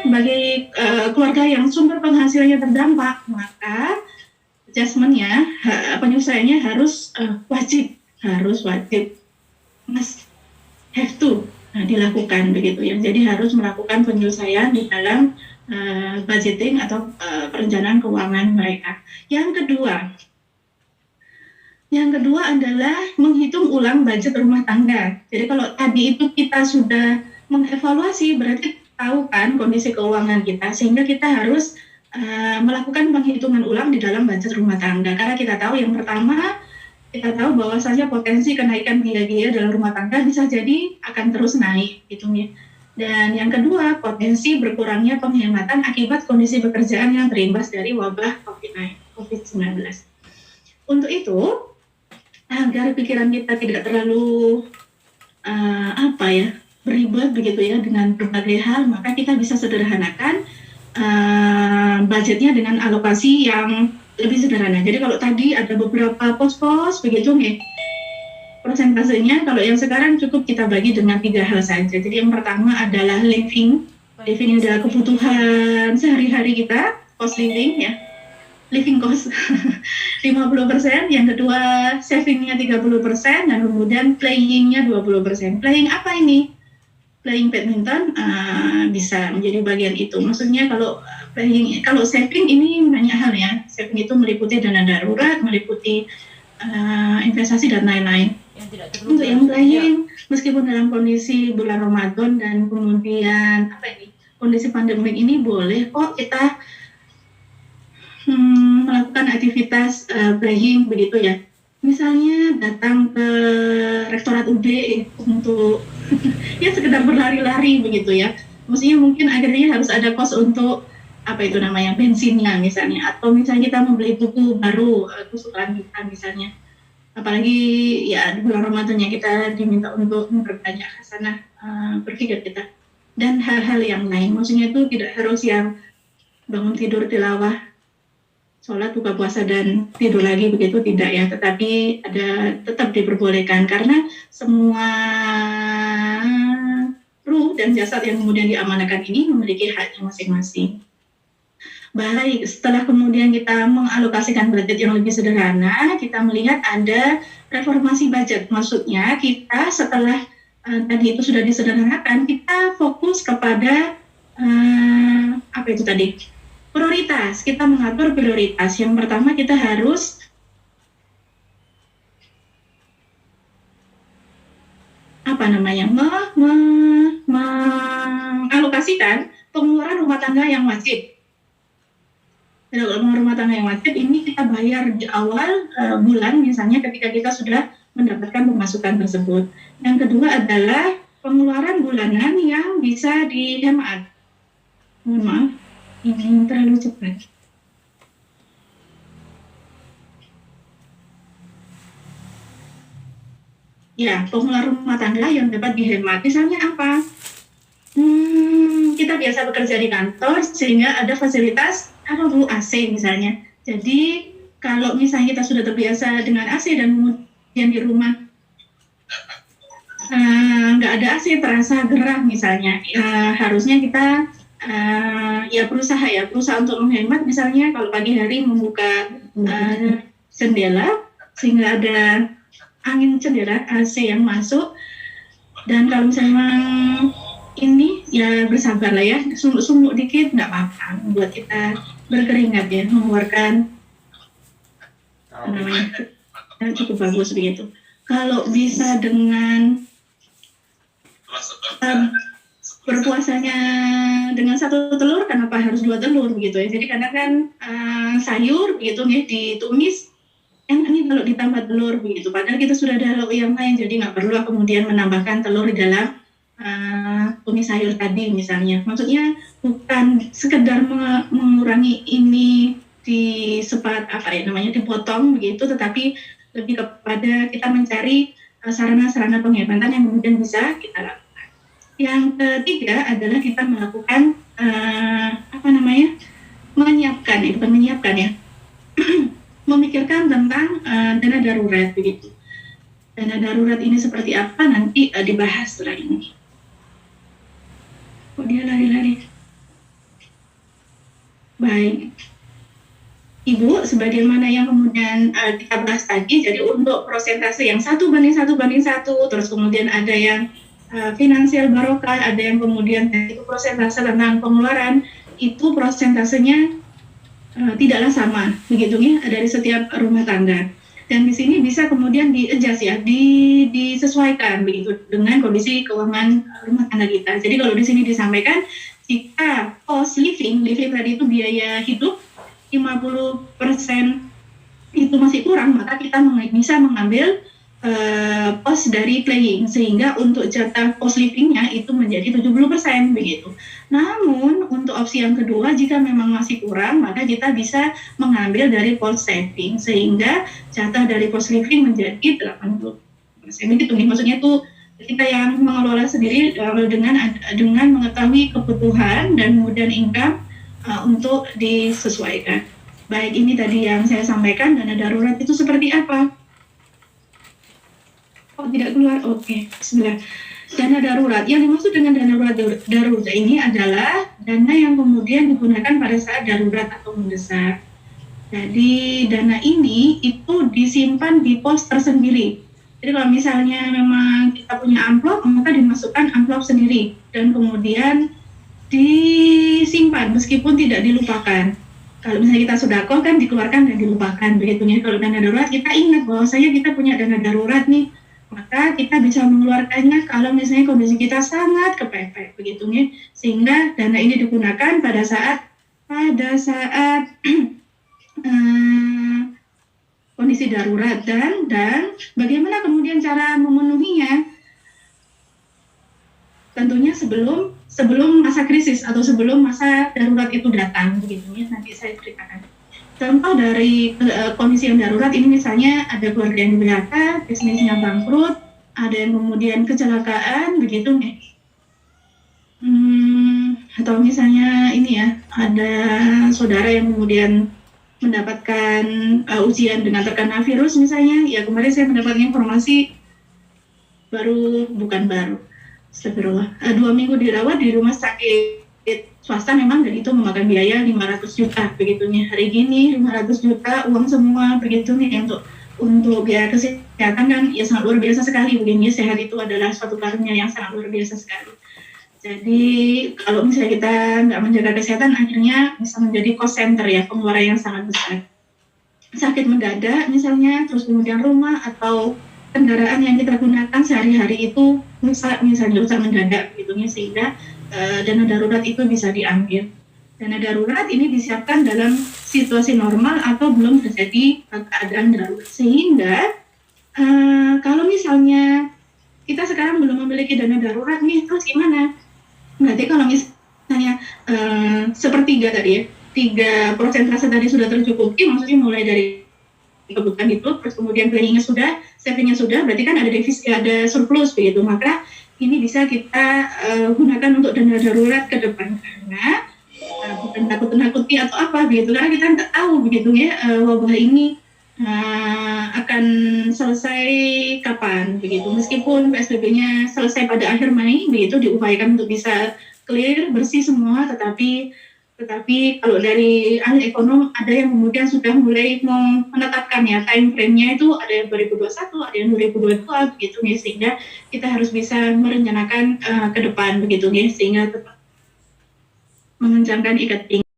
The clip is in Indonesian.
bagi keluarga yang sumber penghasilannya terdampak, maka adjustment-nya, penyesuaiannya harus wajib, must have to dilakukan begitu ya. Jadi harus melakukan penyelesaian di dalam budgeting atau perencanaan keuangan mereka. Yang kedua adalah menghitung ulang budget rumah tangga. Jadi kalau tadi itu kita sudah mengevaluasi, berarti tahu kan kondisi keuangan kita, sehingga kita harus melakukan penghitungan ulang di dalam budget rumah tangga. Karena kita tahu yang pertama, kita tahu bahwasanya potensi kenaikan biaya-biaya dalam rumah tangga bisa jadi akan terus naik gitu ya. Dan yang kedua, potensi berkurangnya penghematan akibat kondisi pekerjaan yang terimbas dari wabah COVID-19. Untuk itu, agar pikiran kita tidak terlalu berlibat begitu ya dengan berbagai hal, maka kita bisa sederhanakan budgetnya dengan alokasi yang lebih sederhana. Jadi kalau tadi ada beberapa pos-pos begitu nih, persentasenya kalau yang sekarang cukup kita bagi dengan 3 hal saja. Jadi yang pertama adalah living adalah kebutuhan sehari-hari kita, cost living ya, living cost 50%, yang kedua savingnya 30%, dan kemudian playingnya 20%. Playing apa ini? Playing badminton bisa menjadi bagian itu. Maksudnya kalau saving ini banyak hal ya. Saving itu meliputi dana darurat, meliputi investasi dan lain-lain. Untuk yang playing, meskipun dalam kondisi bulan Ramadan dan kemudian kondisi pandemi ini, boleh kok kita melakukan aktivitas playing begitu ya. Misalnya datang ke rektorat UB untuk ya sekedar berlari-lari begitu ya. Maksudnya mungkin akhirnya harus ada kos untuk bensinnya misalnya, atau misalnya kita membeli buku baru, kesukaan kita misalnya. Apalagi ya di bulan Ramadan kita diminta untuk memperbanyak hasanah berpikir kita, dan hal-hal yang lain. Maksudnya itu tidak harus yang bangun tidur tilawah, sholat, buka puasa, dan tidur lagi begitu, tidak ya. Tetapi tetap diperbolehkan, karena semua ruh dan jasad yang kemudian diamanahkan ini memiliki haknya masing-masing. Baik, setelah kemudian kita mengalokasikan budget yang lebih sederhana, kita melihat ada reformasi budget. Maksudnya kita setelah tadi itu sudah disederhanakan, kita fokus kepada prioritas. Kita mengatur prioritas. Yang pertama, kita harus mengalokasikan pengeluaran rumah tangga yang wajib. Pengeluaran rumah tangga yang wajib ini kita bayar di awal bulan, misalnya ketika kita sudah mendapatkan pemasukan tersebut. Yang kedua adalah pengeluaran bulanan yang bisa dihemat. Mohon maaf, ini terlalu cepat. Ya, pengeluaran rumah tangga yang dapat dihemat. Misalnya apa? Kita biasa bekerja di kantor sehingga ada fasilitas AC misalnya. Jadi kalau misalnya kita sudah terbiasa dengan AC dan kemudian di rumah nggak ada AC, terasa gerah misalnya, harusnya kita berusaha untuk menghemat. Misalnya kalau pagi hari membuka jendela sehingga ada angin jendela AC yang masuk. Dan kalau misalnya ini ya bersabarlah ya, sumuk-sumuk dikit nggak apa-apa, buat kita berkeringat ya, mengeluarkan cukup bagus begitu. Kalau bisa dengan berpuasanya dengan 1 telur, kenapa harus 2 telur begitu ya? Jadi kadang kan sayur begitu ya ditumis, enak nih kalau ditambah telur begitu. Padahal kita sudah ada lauk yang lain, jadi nggak perlu kemudian menambahkan telur di dalam tumis sayur tadi misalnya. Maksudnya bukan sekedar mengurangi ini dipotong begitu, tetapi lebih kepada kita mencari sarana-sarana penghematan yang kemudian bisa kita lakukan. Yang ketiga adalah kita melakukan memikirkan tentang dana darurat begitu. Dana darurat ini seperti apa nanti dibahas setelah ini. Kok dia lari-lari? Baik. Ibu, sebagaimana yang kemudian kita bahas tadi, jadi untuk persentase yang 1:1:1, terus kemudian ada yang finansial barokah, ada yang kemudian itu persentase tentang pengeluaran, itu persentasenya tidaklah sama, begitu ya, dari setiap rumah tangga. Dan di sini bisa kemudian di-adjust ya, disesuaikan begitu dengan kondisi keuangan rumah tangga kita. Jadi kalau di sini disampaikan, jika cost living tadi itu biaya hidup 50% itu masih kurang, maka kita bisa mengambil pos dari playing, sehingga untuk jatah pos livingnya itu menjadi 70% begitu. Namun untuk opsi yang kedua, jika memang masih kurang, maka kita bisa mengambil dari pos saving, sehingga jatah dari pos living menjadi 80%. Begitu nih, maksudnya itu kita yang mengelola sendiri dengan mengetahui kebutuhan dan kemudian income untuk disesuaikan. Baik, ini tadi yang saya sampaikan. Dana darurat itu seperti apa? Oh, tidak keluar. Oke, bismillah. Dana darurat, yang dimaksud dengan dana darurat ini adalah dana yang kemudian digunakan pada saat darurat atau mendesak. Jadi dana ini itu disimpan di pos tersendiri. Jadi kalau misalnya memang kita punya amplop, maka dimasukkan amplop sendiri dan kemudian disimpan meskipun tidak dilupakan. Kalau misalnya kita sodako kan dikeluarkan dan dilupakan begitu ya. Kalau dana darurat kita ingat bahwa kita punya dana darurat nih, maka kita bisa mengeluarkannya kalau misalnya kondisi kita sangat kepepet begitu ya. Sehingga dana ini digunakan pada saat kondisi darurat dan bagaimana kemudian cara memenuhinya? Tentunya sebelum masa krisis atau sebelum masa darurat itu datang begitu ya. Nanti saya ceritakan. Contoh dari kondisi yang darurat ini misalnya ada keluarga yang PHK, bisnisnya bangkrut, ada yang kemudian kecelakaan begitu ya. Atau misalnya ini ya, ada saudara yang kemudian mendapatkan ujian dengan terkena virus misalnya. Ya kemarin saya mendapatkan informasi bukan baru. Astagfirullah. 2 minggu dirawat di rumah sakit swasta memang, dan itu memakan biaya 500 juta begitu nih. Hari gini 500 juta uang semua begitu nih untuk biaya kesehatan kan ya sangat luar biasa sekali. Begini sehat itu adalah suatu karunia yang sangat luar biasa sekali. Jadi kalau misalnya kita nggak menjaga kesehatan, akhirnya bisa menjadi cost center ya, pengeluaran yang sangat besar. Sakit mendadak misalnya, terus kemudian rumah atau kendaraan yang kita gunakan sehari-hari itu misalnya rusak mendadak gitu ya, sehingga dana darurat itu bisa diambil. Dana darurat ini disiapkan dalam situasi normal atau belum terjadi keadaan darurat, sehingga kalau misalnya kita sekarang belum memiliki dana darurat nih, terus gimana? Berarti kalau misalnya sepertiga tadi ya, 3 persentase tadi sudah tercukupi, maksudnya mulai dari kebutuhan itu, terus kemudian planningnya sudah, savingnya sudah, berarti kan ada surplus begitu, maka ini bisa kita gunakan untuk dana darurat ke depan, karena bukan takut-takuti atau apa begitu, karena kita nggak tahu begitu ya wabah ini akan selesai kapan begitu. Meskipun PSBB-nya selesai pada akhir Mei begitu, diupayakan untuk bisa clear bersih semua, tetapi kalau dari ahli ekonom ada yang kemudian sudah mulai menetapkan ya time frame-nya itu ada yang 2021, ada yang 2022 begitu ya, sehingga kita harus bisa merencanakan ke depan begitu ya, sehingga tetap mengencangkan ikat pinggang.